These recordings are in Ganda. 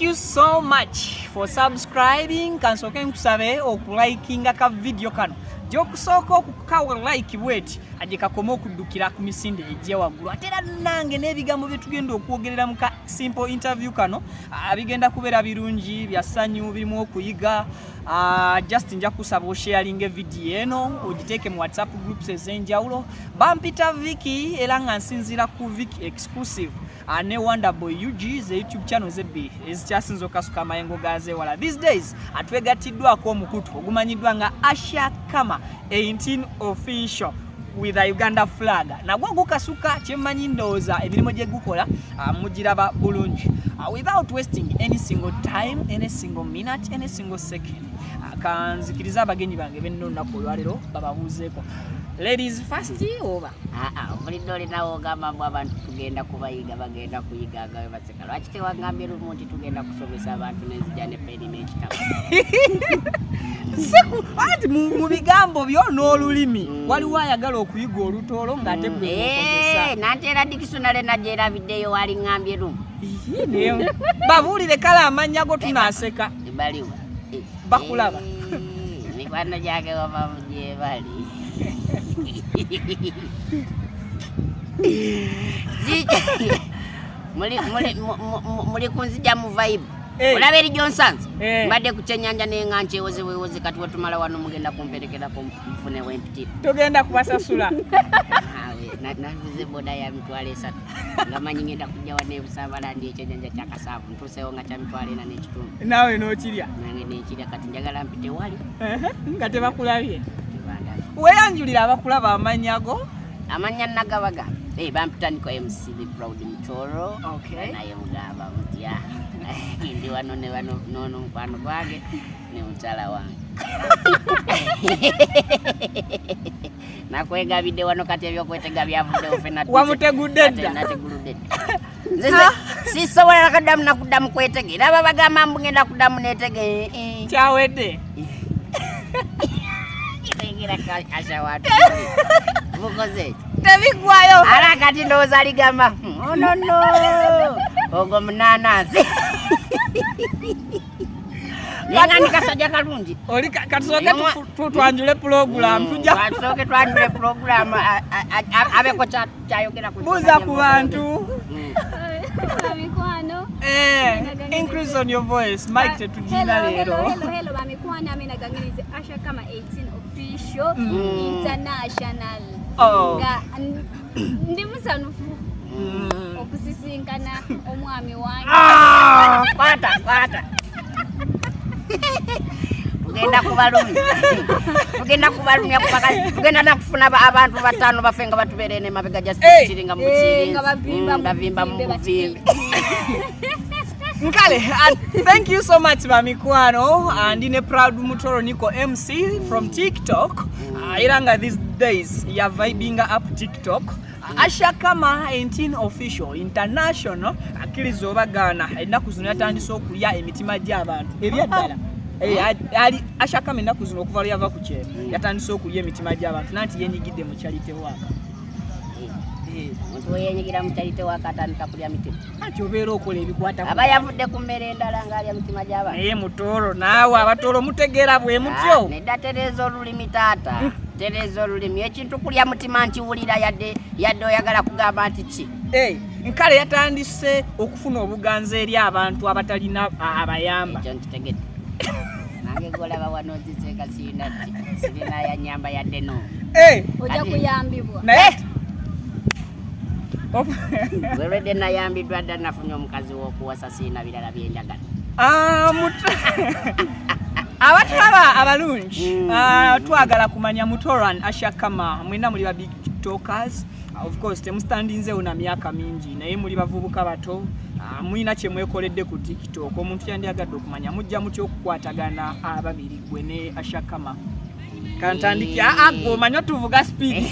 you so much for subscribing. Kansoke nkusabe okulikinga ka video kano. Jokusooka okukawa like bweti ajeka komo okudukira ku misinde ejje waggulu. Atera nange n'ebigambo bye tugenda okwogerera mu ka simple interview kano abigenda kubeera birungi byasanyu birimu okuyiga. Just nja kusaba sharing video eno ogiteeke mu WhatsApp groups ez'enjawulo. Bampita Vicky era nga nsinzira ku Vicky exclusive. Ne Wonderboy UG ze YouTube channel zebbi ezikyasinza okasuka amayengo gaze wala. These days atwegatiddwako omukutu ogumanyiddwa nga Usher Kama 18 official with a Uganda flag. Nagwo gukasuka kyemmanyi ndowooza emirimu gye gukola mugiraba bulungi. Without wasting any single time, any single minute, any single second. Kanzikiriza abagenyi bange benno nnako olwalero bababuuzeeko. Ladies first over. Mulidoli nawo gamba mbu abantu tugenda kubayiga bagenda kuyiga agawe baseka. Lwaki tewagambye lumu nti tugenda kusomesa abantu n'enzija ne peni n'ekitabo. Seku ati mu bigambo byo n'olulimi waliwo ayagala okuyiga olutoolo ng'ate bwekozesa. Nantera dictionary najera video wali ngambye lumu. Babuulire kala amanya go tunaaseka. Baliwa. Bakulaba. Mikwano gyage waba muje bali. Muli kunzija mu vibe. Olabe eri Johnsons. Mbadde ku kyenyanja n'enganche wewoze kati wetumala wano mugenda kumperekera ku mfune w'empiti. Togenda kubasasula. Navuze boda ya mitwalo 3 ngamanyi ngenda kujja wane busabala ndi ekyenyanja kya Kasaavu ntuseewo nga kya mitwalo 4 n'ekitundu. Nawe n'okirya? Nange n'ekirya kati njagala mpite wali. Nga tebakulabye. Weyanjulira abakulaba amanyago? Amanya nagabaga. Bampita niko MC the proud Mutoro. Okay. Naye mugamba mutya. Ndi wano ne wano nono mukwano gwage ne mukyala wange. Nakwega video wano kati ebyokwetega byavudde ofena. Wamutegudde dda. Nateguludde. Si sobola kadamu nakudamu kwetegera aba bagamba mbu ngenda kudamu netege. Kyawedde. Ingira kasha watu. Bukoze. Tebigwayo. Ala kati ndowooza aligamba. Oh no. Ogo munanasi. Yana nikasajja kalungi. Oli katusoke tutwanjule program. Katusoke twanjule program abeko kyayogera ku. Buza ku bantu. Bamikwano. Increase on your voice. Mike tetujina lero. Hello bamikwano amina gangirize Usher Kama 18 official international. Nga ndi musanufu okusisinkana omwami wange. Kwata. Tugenda kubalumya kupaka tugenda nakufuna abantu batano bafenga batuberene mabega just chiringa mu chiringa nga bavimba mu buvimbi. Nkale, thank you so much Bamikwano. And in a proud Mutoro Niko MC from TikTok. Iranga these days ya vibing up TikTok. Usher Kama 18 official international akirizo bagana ennaku zino yatandise okulya emitima gy'abantu ebyaddala. Ali Usher Kama ennaku zino okuva yava ku kyero yatandise okulya emitima gy'abantu nanti yenyigidde mu kyalite waka. Muntu yenyigira mu kyalite waka atandika kulya mitima. Ati obeera okola ebikwata aba yavudde ku mmere endala ng'alya mitima gy'abantu. Mutoro naawe abatolo mutegeera bwe mutyo. Nedda tereeza olulimi taata. Tereeza olulimi ekintu kulya mutima nkiwulira yadde oyagala kugamba nti ki. Nkale yatandise okufuna obuganza eri abantu abatalina abayamba. Ekyo nkitegedde. Nange golaba wano oziseeka sirina yanyamba yadde no. Ojja kuyambibwa. Naye Weredde nayambiddwa dda nafunye omukazi w'okuwasa sirina birala byenjagala. Abatulaba abalungi twagala kumanya Mutoro and Usher Kama mwina muli ba big talkers. Of course temustandinzeewo na myaka mingi naye muli bavubuka bato mwina kye mwekoledde ku TikTok. Omuntu yandiyagadde okumanya mujja mutya okukwatagana ababiri gwe ne Usher Kama. Kantandiki agomanya tuvuga speed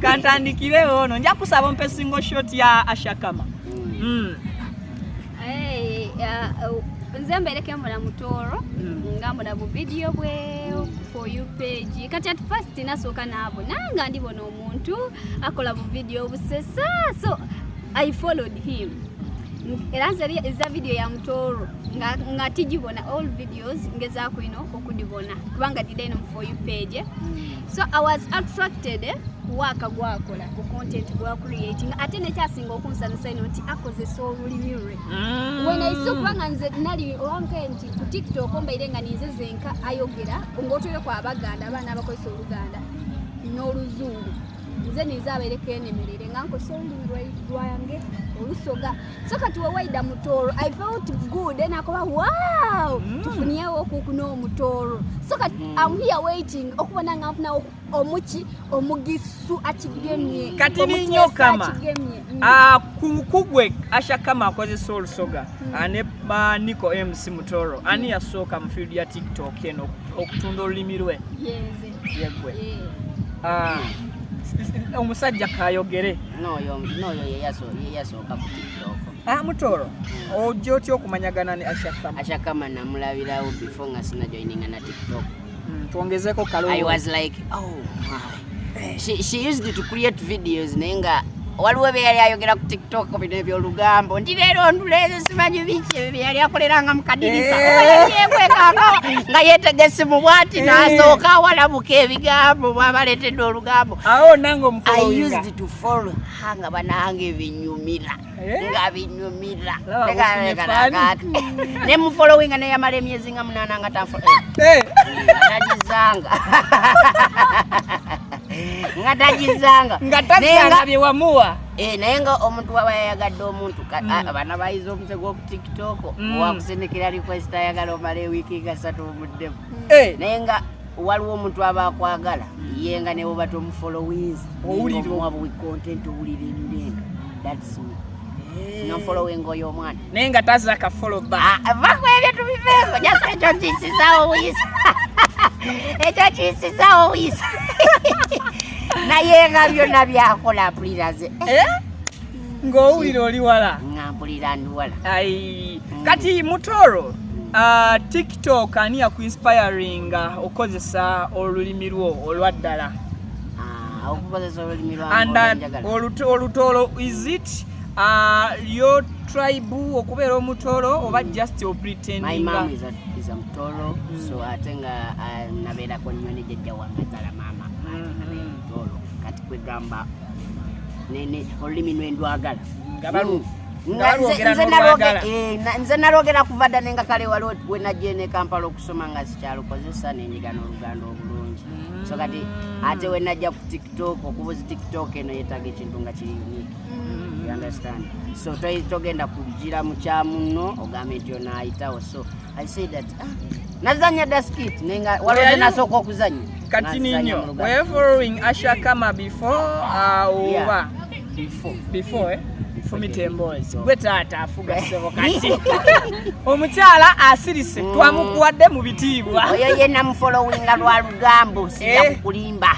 kantandikire ono nja kusaba mpe single shot ya Usher Kama. Nze mbereke mbona Mutoro ngambona bu video bwe for you page kati at first nasooka nabo nanga ndibona omuntu akola bu video busesa so I followed him era nze eza video ya Mutoro nga tijibona all videos ngezaako ino okudibona kubanga did eno for you page. So I was attracted kuwaka gwakola ku content gwa creating ate nekyasinga okunsanisa ino nti akozesa olulimi lwe. When I saw kubanga nze nali owange nti ku TikTok ombaire nga ninze zenka ayogera ng'otwere kwa Abaganda abaana abakozesa Oluganda n'Oluzungu nze nizabereko enemerere nga nkozesa olulimi lwange Olusoga. So kati wawaida Mutoro I felt good and akoba wow tufuniyewo okuno Mutoro. So kati I'm here waiting okubona nga nfuna omuchi omugisu akigemye kati ninyo kama kugwe Asha kama akozesa Olusoga ane Niko MC Mutoro ani yasooka mu field ya TikTok eno okutunda olulimi lwe. Yegwe omusajja kayogere noyo yeyasooka ku TikTok. Mutoro ojo otyo okumanyagana ne Asha kama namulabirawo before nga sina joininga na TikTok. Tuongezeko kalo. I was like oh my. She used to create videos nenga waliwo byali ayogera ku TikTok bino ebyolugambo ndi leero nduleze simanyi biki byali akoleranga mukadirisa oyekwe nga yetegese mu bwati nasooka walabuka ebigambo babaletedde olugambo awo nango mfollow. I used to follow hanga banange binyumira nga binyumira ne mu following ne yamale emyezi nga 8 nga tanfo najizanga ngatazanga byewamuwa nayenga omuntu waba yayagadde omuntu abana bayiza omuse gwo ku TikTok wakusendekera request ayagala omale wiki nga 3 omuddemu nayenga waliwo omuntu aba akwagala yenga ne oba tomufollowings owulira content owulira ebirenga that's me no following oyo omwana nenga taza ka follow back avako ebyo tubiveko just ekyo kisizawo wisa ekyo kisizawo wisa naye nga byonna byakola mpuliraze ng'owulira oli wala nga mpulira ndi wala. Kati Mutoro TikTok ani yakuinspiring okozesa olulimi lwo olwaddala? Okukozesa olulimi lwange olutolo is it your tribe okubeera Omutoro oba just your pretending? My mom is a Mutoro so atenga nabeerako nnyo ne jjajja wange zala mama Mutoro kati kwegamba nene olulimi lwendwagala nze nalwogera kuva dda nenga kale waliwo we najje ne Kampala okusoma nga sikyalukozesa nenyiga n'Oluganda obulungi so kati ate we najja ku TikTok okubuza TikTok eno yeetaga ekintu nga kiri unique. You understand? So togenda kugira mu kyamuno ogambe nti onaayitawo. So I say that nazanya da skit nenga waliwo nasooka okuzanya kati ninyo we following Asha kama before over before Boys. Gwe taata afuga sebo kati omukyala asirise twamukuwadde mu bitiibwa oyo yenna mu followinga lwa lugambo sija kukulimba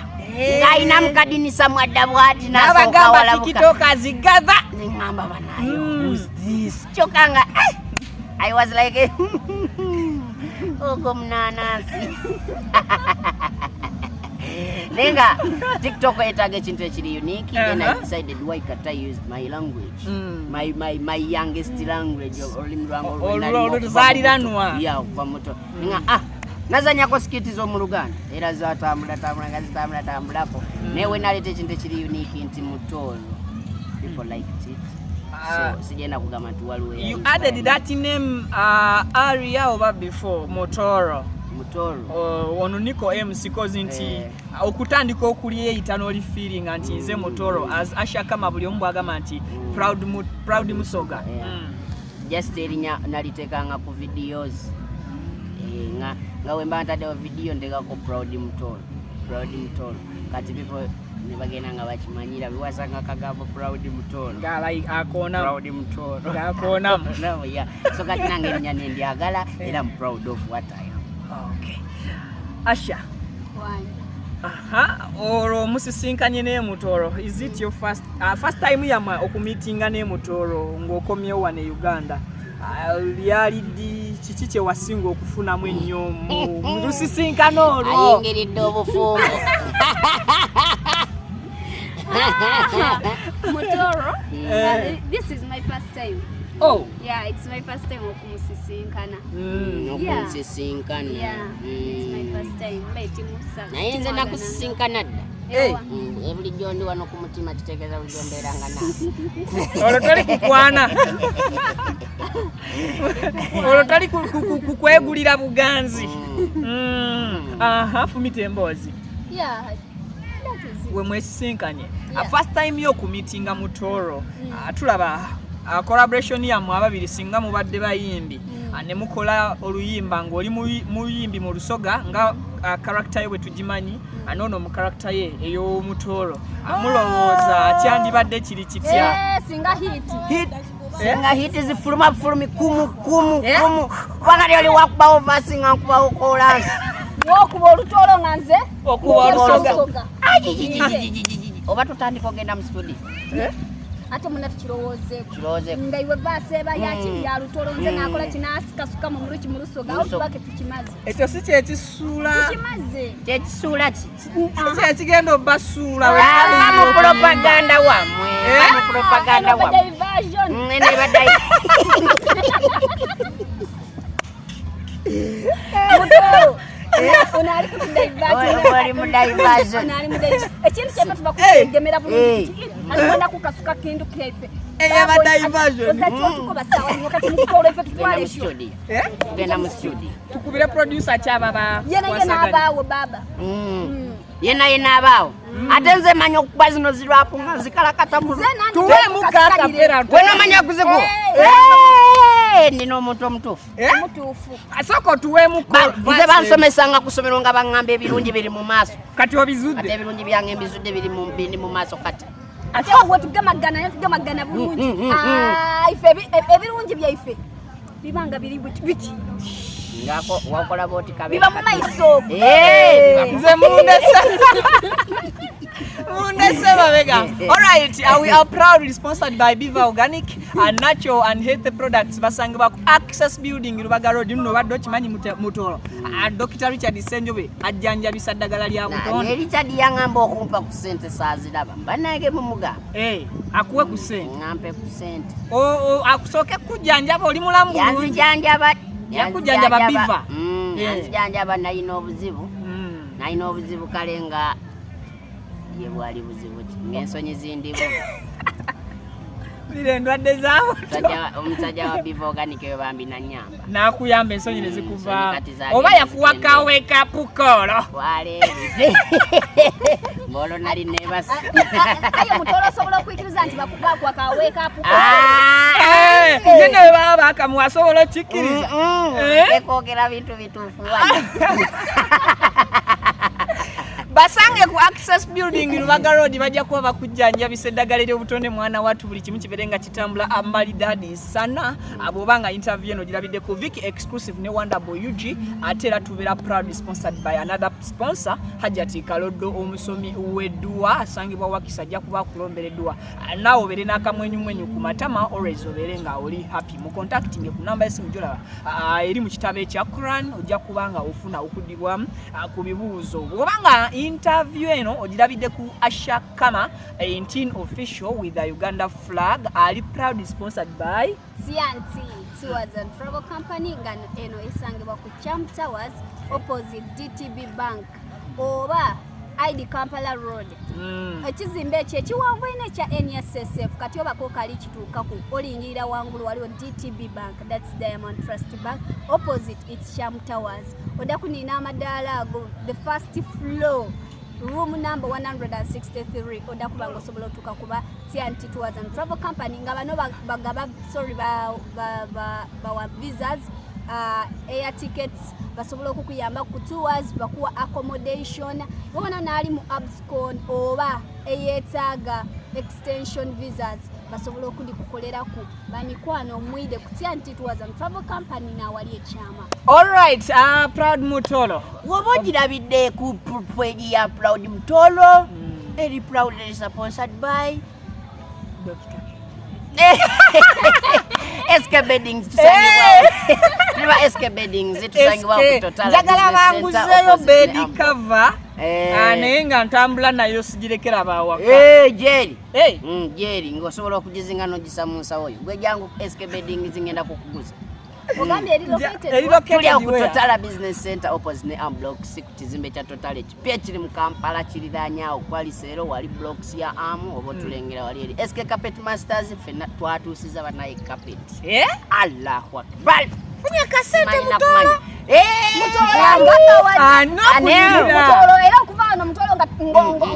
ngaina mukadinisa mwadda bwati nasooka walabuka TikTok azigaza nengamba banayo who's this chokanga I was like ogo mnanasi Nenga TikTok etaga ekintu ekiri unique and I decided why can't I use my language my youngest language olulimi lwange oluzaliranwa kwa moto nenga nazanya ko skiti zo mu Luganda era zatambula nga zitambulako newe naleta ekintu ekiri unique nti Mutoro people liked it so sijenda kugamba nti waliwo you added that name area over before Mutoro ono Niko MC cause nti okutandika okuliyeyita n'oli feeling nti nze Mutoro as Asha kama buli omu bwagamba nti proud Musoga just erinya nalitekanga ku videos nga wemba ntadde video ndekako proud Mutoro kati people ne bagenda nga bakimanyira biwasanga kagambo proud Mutoro nga like akona proud Mutoro akona no yeah so kati nange erinya nendyagala era I'm proud of what I am. Okay. Asha. One. Oro musisinkanye ne Mutoro. Is it your first time yama okumeetinga ne Mutoro ng'okomyewo wane Uganda? Lyali di kiki kye wasinga okufunamu ennyo mu lusisinkano olwo? Ayingiridde obufumbo. Mutoro, this is my first time. Oh. Yeah, it's my first time okumusisinkana. Okumusisinkana. Yeah, it's my first time. Leti musa. Naye nze nakusisinkana dda. Bulijjo ndi wano ku mutima kitegeeza bulijjo mbeeranga naawe. Olwo toli kukwana. Olwo toli kukwegulira buganzi. Aha, fumita emboozi. Yeah. We mwesisinkanye. First time yo kumitinga Mutoro. Tulaba collaboration yammwe ababiri singa mubadde bayimbi. Ne mukola oluyimba ng'oli muyimbi mu lusoga nga character ye bwe tugimanyi anono mu character ye eyo Mutoro. Mulowooza atyandibadde kiri kitya? Singa hit. Singa hit zifuluma kumu. Wakati oli wakubawo verse nga nkubawo chorus. Wokuba olutolo nga nze okuba olusoga. Oba tutandika ogenda mu studio. Ate muna tukirowoozeeko nga iwe baase eba ya lutolo nze nakola kinasikasuka mu muluki mu lusoga awo tubake tukimaze. Ekyo si kyekisuula. Tukimaze. Kyekisuula ki? Si kyekigenda obbasuula. Mu propaganda wamwe. Mu propaganda wamwe. Diversion. Nene badai. Mutoro. Onali ku diversion. Oli mu diversion. Onali mu diversion. Ekintu kyeffe tuba kutegemera bulungi. Alikwenda kukasuka kindu kyeffe. Eyaba diversion. Ozakyotiko basawa wakati mukolo effe tutwale sho. Tugenda mu studio. Tukubire producer kyababa. Yena abaawo baba. Yena abaawo. Ate nze manya okuba zino zirwapu nga zikalakata mu. Tuwemu kakapera. Wena manya kuziku. Nino omuntu omutuufu. Mutuufu. Asoko tuwemu ko. Nze bansomesanga ku ssomero nga baŋŋamba ebirungi biri mu maaso. Kati obizudde. Ate ebirungi byange mbizudde biri mu maaso kati. Ate obwo tugamagana bulungi. Ife ebirungi byaife bibanga biri biki. Ngako wakola boti kabe. Biba mu maiso. Nze Mundese babega. All right, we are proudly sponsored by Biva Organic and natural and healthy products basange baku Access Building Rubaga Road nno baddo kimanyi Mutoro. Dr. Richard Senjobe ajjanjabisa ddagala lya Mutoro. Richard yangamba okumpa ku sente saaziraba. Bannange mumuga. Akuwe ku sente. Ngampe ku sente. Akusoke kujjanjaba oli mulamu bulungi. Yanzijanjaba. Yakujjanjaba Biva. Yanzijanjaba nalina obuzibu kale nga ye bwali buzibu ng'ensonyi zindibu. Lire ndwadde zaawo. Omusajja wa Biva Organic eyo bambi na nnyamba. N'akuyamba ensonyi ne zikuva. Oba yakuwa ka wake up call. Waleebize. Mbolo nali neebase. Ayo Mutoro osobola okuyikiriza nti bakuba ka wake up call. Nene bwe baba bakamuwa asobola okikkiriza. Ekwogera bintu bituufu wano. Basange ku Access Building Rubaga Road bajja kuba bakujjanjabisa eddagala ery'obutonde mwana wattu buli kimu kibeere nga kitambula amalidadi sana. Abobanga interview eno girabidde ku Vicky Exclusive ne Wonderboy UG ate era tubeera proudly sponsored by another sponsor Hajati Kaloddo omusomi w'edduwa asangibwa Wakisa ajja kuba akulombera edduwa. Naawe obeere n'akamwenyumwenyu ku matama always obeere nga oli happy. Mu contacting ku namba y'essimu gy'olaba eri mu kitabo ekya Quran ojja kubanga ofuna okuddibwamu ku bibuuzo. Obanga interview eno ogirabidde ku Usher Kama 18 official with the Uganda flag ali proudly sponsored by TNT Tours and Travel Company nga eno esangibwa ku Cham Towers opposite DTB Bank oba ID Kampala Road. Ekizimbe ekyo ekiwanvu ine kya NSSF kati obako kali kituukaku olingirira wangulu waliwo DTB Bank, that's Diamond Trust Bank, opposite it's Cham Towers. Odaku nina amadaala ago the first floor room number 163 odaku bango osobola otuuka kuba TNT Tours and Travel Company nga bano bagaba bawa visas, air tickets, basobola okukuyamba ku tours, bakuwa accommodation, wabona naali mu abscon oba eyetaaga extension visas basobola okudikukoleraku bamikwano omwide ku TNT Tours and Travel Company n'awali ekyama. All right, Proud Mutoro. Woba ogirabidde ku page ya Proud Mutoro. Eri Proud is sponsored by Dr. SK Beddings tusangibwa. Niba SK Beddings tusangibwa ku Total. Njagala banguzeyo bed cover naye nga ntambula nayo sigirekera bawaka jeri Hey. jeri ng'osobola okugizinga n'ogisa mu nsawo yo gwe jangu SK Bedding zingenda kukuguza ogambye eri Eri located located tuli ku where? Total Business Center opposite ne Block 6 ku kizimbe kya Total ekipya kiri mu Kampala kiriranyaawo kwali seero wali blocks ya Amu oba tulengera wali eri SK Carpet Masters fenna twatuusiza banaye carpet Allahu Akbar funya kasete Mutoro Mutoro era okuvaano Mutoro nga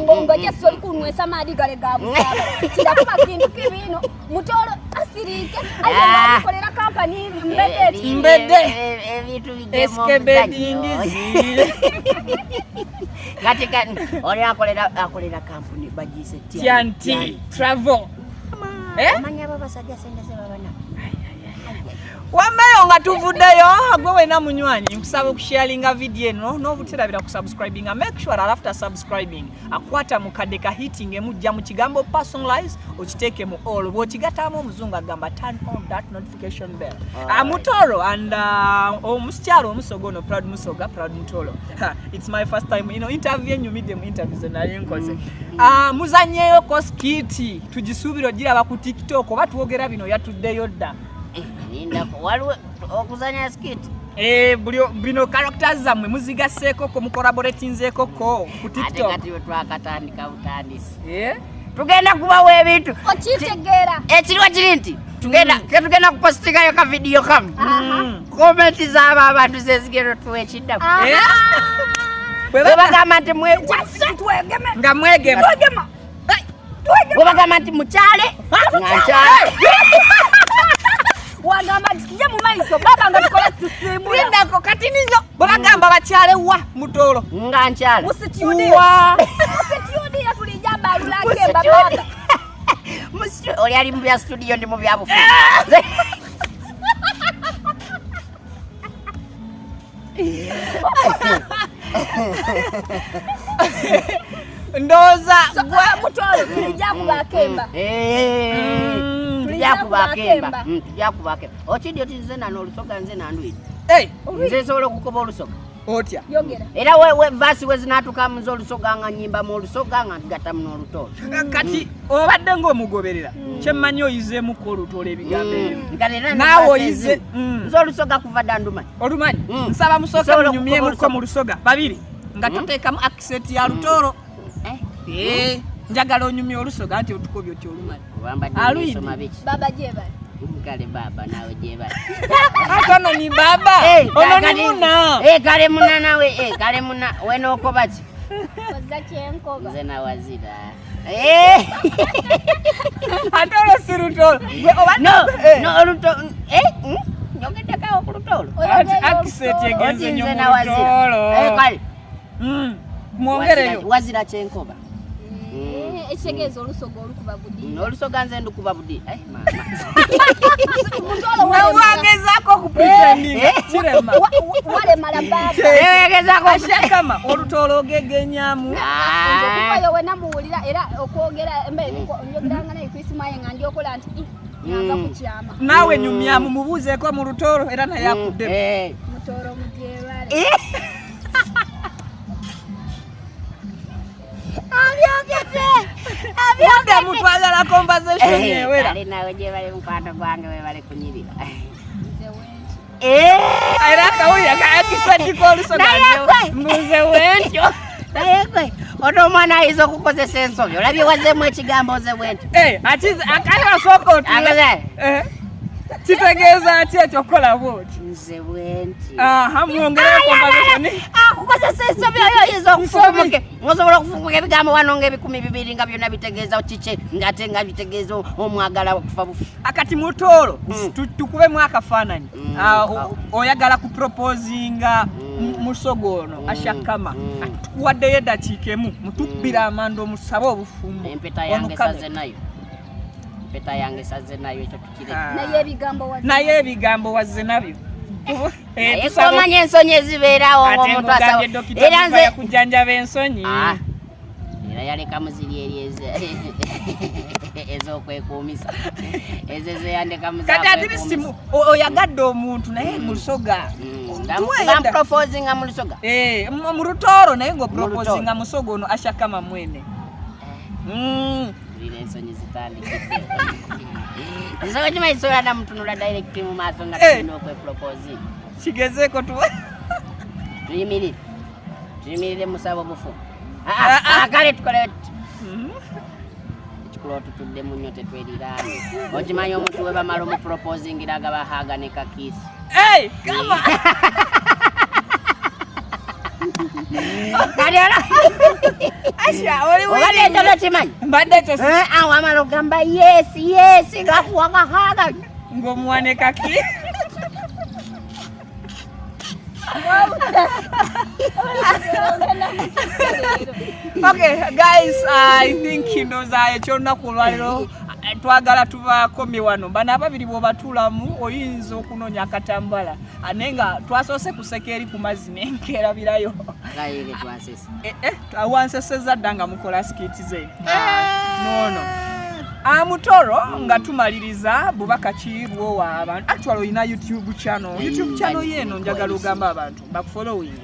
ngongo gyesoli kunwesa maadi gale ga busaba kirakuba kintu kibino Mutoro asirike ayekolera kampani mbedde ebintu bigemo SK Bedding katika oli akolera kampuni bagise Tianti Travel amanya babasajja sente sebabana Wambayo nga tuvuddeyo gwe wena munywanyi nkusaba okusharinga video eno n'obuterabira ku subscribing make sure that after subscribing akwata mu kadde ka hitting emujja mu kigambo personalize okiteeke mu all bw'okigattamu omuzungu agamba turn on that notification bell Mutoro and omusikyalo omusogono proud musoga proud Mutoro it's my first time interview nyumidde mu interviews nali nkoze muzanyeyo ko skiti tugisuubira ogiraba ku TikTok oba twogera bino yatuddeyo dda waliwo okuzanya skit bino characters zammwe muzigaseeko ko mucollaboratinzeeko ko ku TikTok ate kati twakatandika butandisi tugenda kubawa ebintu okitegeera ekiriwa kiri nti tugenda kupostingayo ka video kamu komenti z'abo abantu zezigero tuwekiddamu bwe bagamba nti nga mwegema bwe bagamba nti mukyale nga nkyale wagamba tikije mu maiso baba nga tukola tusimula lindako kati nizo bwe bagamba bakyale wa Mutoro nga nkyale musitiudi ya tulijamba alulake baba oli ali mu bya studio ndi mu bya bufu ndoza gwa Mutoro tulija kubakemba tujja kubakemba okidi oti nze nano olusoga nze nanduidi nze nsobola okukuba olusoga otya yogera era we vasi wezinatuka muzo olusoga nga nyimba mu olusoga nga ntigattamu n'olutolo kati obadde ng'omugoberera kyemmanyi oyizeemu ko olutolo ebigambo ebyo naawe oyize nze olusoga kuva dda ndumanyi olumanyi nsaba musooke munyumyemuko mu lusoga babiri nga toteekamu accent ya lutolo njagala onyumye olusoga nti otukobye oti olumanyi baba jebali kale baba nawe jebali atono ni baba ono ni muna kale muna nawe kale muna wenokoba ki koza kyenkoba nze nawazira ate olosi lutolo no olutolo nyogeddekawo ku lutolo accent egenze nyo mu lutolo kale mwongereyo wazira kyenkoba ekitegeeza olusoga olukuba budi olusoga nze ndukuba budi wewagezaako okupretendinga kirema walemala baba gezaako ashakama olutolo ogegenyamu kubayo wena muwulira era okwogera njogeranga naye kwisimaye nga ndyokola nti yanga kukyama naawe nyumyamu mubuuzeeko mu lutolo era naye akudde Mutoro mutyebale Wanda mutwagala conversation ewera ali nawe jebali mukwano gwange webale kunyirira era akawulira kakisatiko olusoga mbuze wentyo nayekwe ono omwana ayinza okukozesa ensobi olabye wazeemu ekigambo oze bwentyo akayosooka otule kitegeeza ati ekyokola bwoti nze bwenti mwongereyo conversation akukozesa ensobi oyo oyinza okufumuke osobola okufumuka ebigambo wano ng'ebikumi bibiri nga byonna bitegeeza kike ngate nga bitegeeza omwagala okufa bufu akati Mutoro tukubemu akafaananyi oyagala kuproposinga musogo ono ashakama tukuwaddeyo eddakiika emu mutubbira amanda omusabe obufumbo empeta yange saze nayo empeta yange saze nayo ekyo tukire naye ebigambo wazze nabyo omanya ensonyi ezibeerawo ng'omuntu asaba era nze kujjanjaba ensonyi era yaleka muziri eri ezo ez'okwekumisa ezeze yandeka muza kati ati simu oyagadde omuntu naye mu Lusoga nga proposinga mu Lusoga mu Lutoro naye ngo proposinga musogo ono ashakama mwene ensonyi zitandikidde nsoga kimanyi sobola namutunula direct mu maaso nga tulina okweproposi kigezeeko tuyimirire musabo bufu kale tukole ekikula otutudde mu nnyo tetweriraani okimanyi omuntu we bamala omuproposingira agabahaga ne kakiisi wamala ogamba yes gakuwa kahaga ng'omuwane kaki Okay guys, I think ndoza ekyolunaku olwaliro twagala tubakomye wano bano ababiri bw'obatulamu oyinza okunoonya akatambala anenga twasoose kuseka eri ku mazzi nenkerabirayo wanseseza dda nga mukola skiti ze nono Mutoro nga tumaliriza bubaka ki bwowa abantu actually oyina YouTube channel yeno njagala ogamba abantu bakufollowing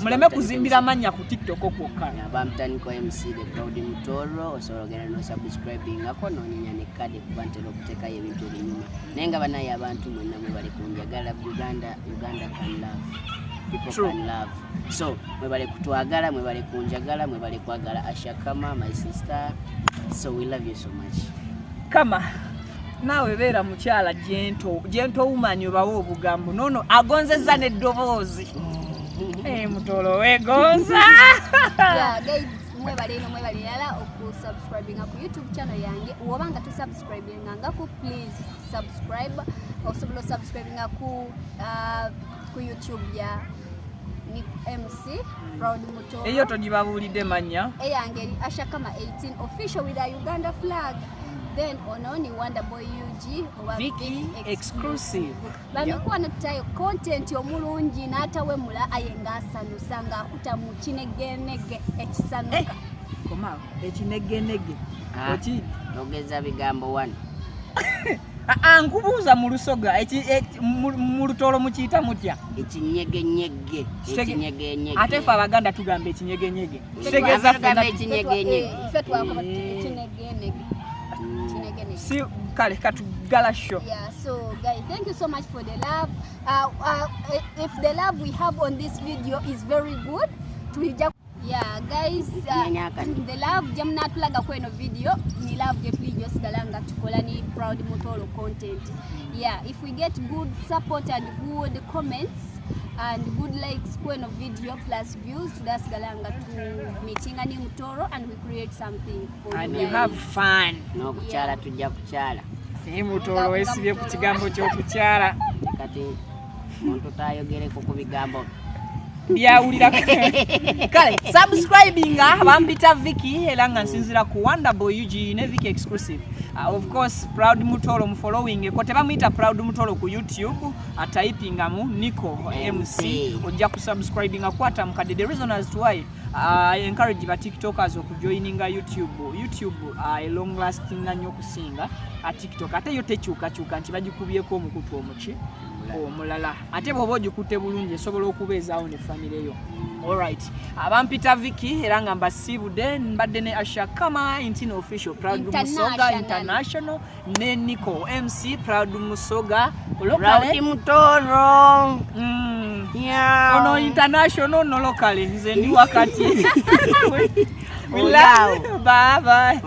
muleme kuzimbira manya ku TikTok kwokka abamtaniko MC the Proud Mutoro osologera no subscribing ako noninya ne kade kubantera okuteka ebintu binyuma nenga banaye abantu mwenna mwe bali kunjagala Uganda can love people can love so mwe bali kutwagala mwe bali kunjagala mwe bali kwagala Ashakama my sister so we love you so much kama nawe beera mukyala gento woman obawo obugambo nono agonzeza n'eddoboozi Mutoro wegonza guys mwebale yala okusubscribing ku YouTube channel yange wobanga tu subscribing ngako please subscribe osobola subscribing ku YouTube ya ni MC Proud Mutoro eyo togibabulidde manya eyange Ashakama 18 official with a Uganda flag then ononi Wonder Boy UG oba Vicky exclusive bamekuwa natayo content omulungi n'atawemula ayenga asanusa nga akuta mu kinegenege ekisanuka koma ekinegenege oki ogeza bigambo wano nkubuuza mu Lusoga mu Lutoro mukiyita mutya ekinyegenyege ate fe Abaganda tugamba ekinyegenyege kitegeeza ekinyegenyege ife twakoma ekinegenege si kale katugala show. Yeah, so guys, thank you so much for the love. If the love we have on this video is very good, yeah guys, the love jamna tulaga kweno video ni love je video sigalanga tukola ni Proud Mutoro content. Yeah, if we get good support and good comments and good likes kweno video plus views tudasigalanga to meetinga ni Mutoro and we create something for and you you have fun. No kuchala tujja kuchala. Mutoro wesibye ku kigambo ky'okukyala kati muntu tayogere ku bigambo byawulira kale subscribing bambita Vicky era nga nsinzira ku Wonder Boy UG ne Vicky exclusive of course Proud Mutoro mu following ko tebamuyita Proud Mutoro ku YouTube typinga mu Nico MC ojja ku subscribing akwata mukade. The reason as to why I encourage ba TikTokers okujoininga YouTube a long lasting nnyo kusinga a TikTok ate yo tekyuka nti bagikubyeko omukutu omuki omulala ate bwoba ogikutte bulungi esobola okubeezaawo ne family yo. Alright, abampita Vicky era nga mbasiibudde mbadde ne Ashakama official Proud Musoga International ne Nico MC Proud Musoga Proud Mutoro ono international no locally nze ndi wakati. We love you. Bye bye.